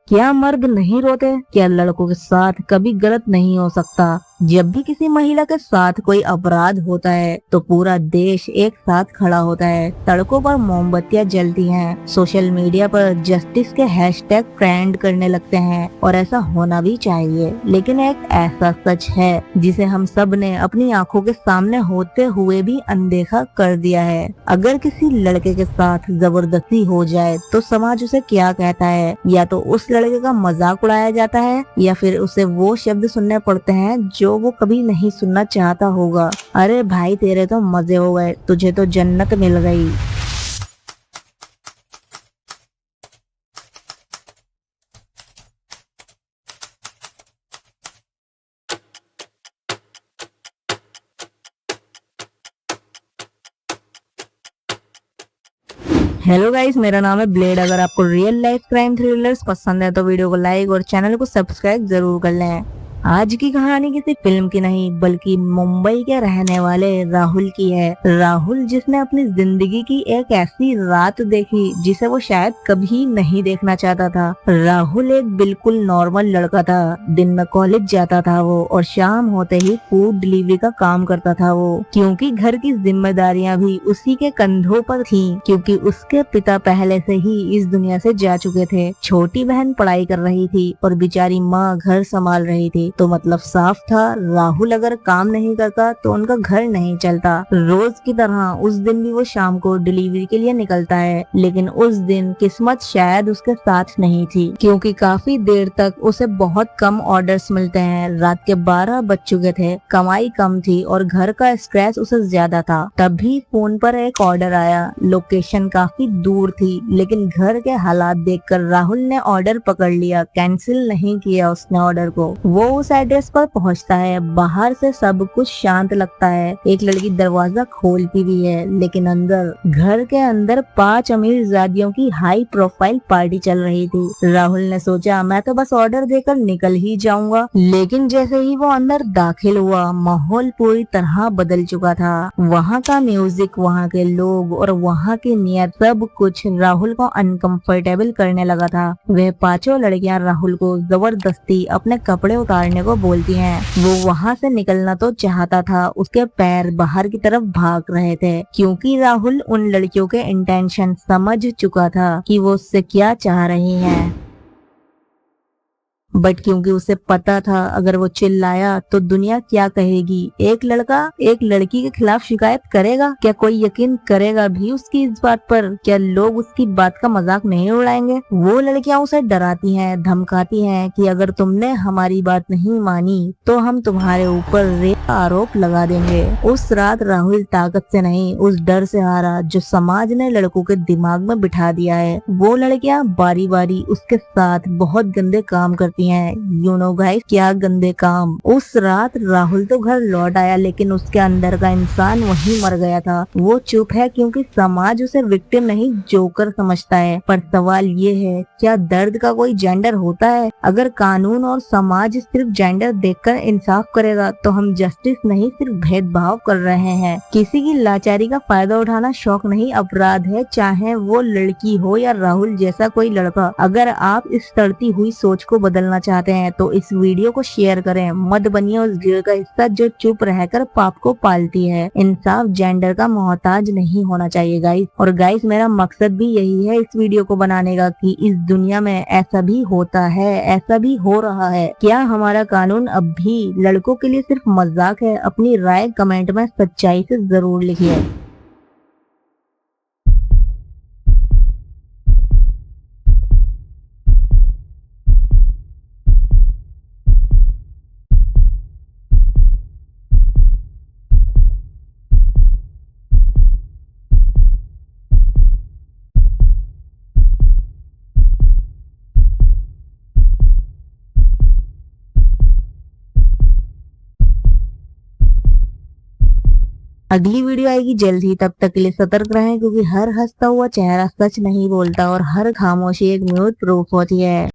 क्या मर्द नहीं रोते? क्या लड़कों के साथ कभी गलत नहीं हो सकता? जब भी किसी महिला के साथ कोई अपराध होता है तो पूरा देश एक साथ खड़ा होता है। सड़कों पर मोमबत्तियां जलती हैं, सोशल मीडिया पर जस्टिस के हैशटैग ट्रेंड करने लगते हैं और ऐसा होना भी चाहिए। लेकिन एक ऐसा सच है जिसे हम सब ने अपनी आंखों के सामने होते हुए भी अनदेखा कर दिया है। अगर किसी लड़के के साथ जबरदस्ती हो जाए तो समाज उसे क्या कहता है? या तो उस लड़के का मजाक उड़ाया जाता है या फिर उसे वो शब्द सुनने पड़ते हैं जो वो कभी नहीं सुनना चाहता होगा। अरे भाई तेरे तो मजे हो गए, तुझे तो जन्नत मिल गई। हेलो गाइस, मेरा नाम है ब्लेड। अगर आपको रियल लाइफ क्राइम थ्रिलर्स पसंद है तो वीडियो को लाइक और चैनल को सब्सक्राइब जरूर कर लें। आज की कहानी किसी फिल्म की नहीं बल्कि मुंबई के रहने वाले राहुल की है। राहुल जिसने अपनी जिंदगी की एक ऐसी रात देखी जिसे वो शायद कभी नहीं देखना चाहता था। राहुल एक बिल्कुल नॉर्मल लड़का था। दिन में कॉलेज जाता था वो और शाम होते ही फूड डिलीवरी का काम करता था वो, क्योंकि घर की जिम्मेदारियां भी उसी के कंधों पर थीं, क्योंकि उसके पिता पहले से ही इस दुनिया से जा चुके थे। छोटी बहन पढ़ाई कर रही थी और बेचारी माँ घर संभाल रही थी। तो मतलब साफ था, राहुल अगर काम नहीं करता तो उनका घर नहीं चलता। रोज की तरह उस दिन भी वो शाम को डिलीवरी के लिए निकलता है, लेकिन उस दिन किस्मत शायद उसके साथ नहीं थी, क्योंकि काफी देर तक उसे बहुत कम ऑर्डर्स मिलते हैं। रात के 12 बज चुके थे, कमाई कम थी और घर का स्ट्रेस उसे ज्यादा था। तभी फोन पर एक ऑर्डर आया। लोकेशन काफी दूर थी, लेकिन घर के हालात देखकर राहुल ने ऑर्डर पकड़ लिया। कैंसिल नहीं किया उसने ऑर्डर को। वो उस एड्रेस पर पहुंचता है। बाहर से सब कुछ शांत लगता है। एक लड़की दरवाजा खोलती भी है, लेकिन घर के अंदर 5 अमीरजादियों की हाई प्रोफाइल पार्टी चल रही थी। राहुल ने सोचा मैं तो बस ऑर्डर देकर निकल ही जाऊंगा, लेकिन जैसे ही वो अंदर दाखिल हुआ माहौल पूरी तरह बदल चुका था। वहाँ का म्यूजिक, वहाँ के लोग और वहाँ की नियत, सब कुछ राहुल को अनकंफर्टेबल करने लगा था। वह 5 लड़कियां राहुल को जबरदस्ती अपने कपड़े उतारने को बोलती हैं। वो वहाँ से निकलना तो चाहता था, उसके पैर बाहर की तरफ भाग रहे थे, क्योंकि राहुल उन लड़कियों के इंटेंशन समझ चुका था कि वो उससे क्या चाह रही हैं। बट क्योंकि उसे पता था अगर वो चिल्लाया तो दुनिया क्या कहेगी। एक लड़का एक लड़की के खिलाफ शिकायत करेगा, क्या कोई यकीन करेगा भी उसकी इस बात पर? क्या लोग उसकी बात का मजाक नहीं उड़ाएंगे? वो लड़कियां उसे डराती हैं, धमकाती हैं कि अगर तुमने हमारी बात नहीं मानी तो हम तुम्हारे ऊपर रेप का आरोप लगा देंगे। उस रात राहुल ताकत से नहीं, उस डर से हारा जो समाज ने लड़कों के दिमाग में बिठा दिया है। वो लड़कियां बारी बारी उसके साथ बहुत गंदे काम करती हैं। यू नो गाइस, क्या गंदे काम। उस रात राहुल तो घर लौट आया, लेकिन उसके अंदर का इंसान वहीं मर गया था। वो चुप है क्योंकि समाज उसे विक्टिम नहीं जोकर समझता है। पर सवाल ये है, क्या दर्द का कोई जेंडर होता है? अगर कानून और समाज सिर्फ जेंडर देखकर इंसाफ करेगा तो हम जस्टिस नहीं, सिर्फ भेदभाव कर रहे हैं। किसी की लाचारी का फायदा उठाना शौक नहीं, अपराध है, चाहे वो लड़की हो या राहुल जैसा कोई लड़का। अगर आप इस तड़ती हुई सोच को बदलना चाहते हैं तो इस वीडियो को शेयर करें। मत बनिए उस भीड़ का हिस्सा जो चुप रहकर पाप को पालती है। इंसाफ जेंडर का मोहताज नहीं होना चाहिए गाइस। और गाइस, मेरा मकसद भी यही है इस वीडियो को बनाने का कि इस दुनिया में ऐसा भी होता है, ऐसा भी हो रहा है। क्या हमारा कानून अब भी लड़कों के लिए सिर्फ मजाक है? अपनी राय कमेंट में सच्चाई से जरूर लिखिए। अगली वीडियो आएगी जल्द ही, तब तक के लिए सतर्क रहें, क्योंकि हर हंसता हुआ चेहरा सच नहीं बोलता और हर खामोशी एक म्यूट प्रूफ होती है।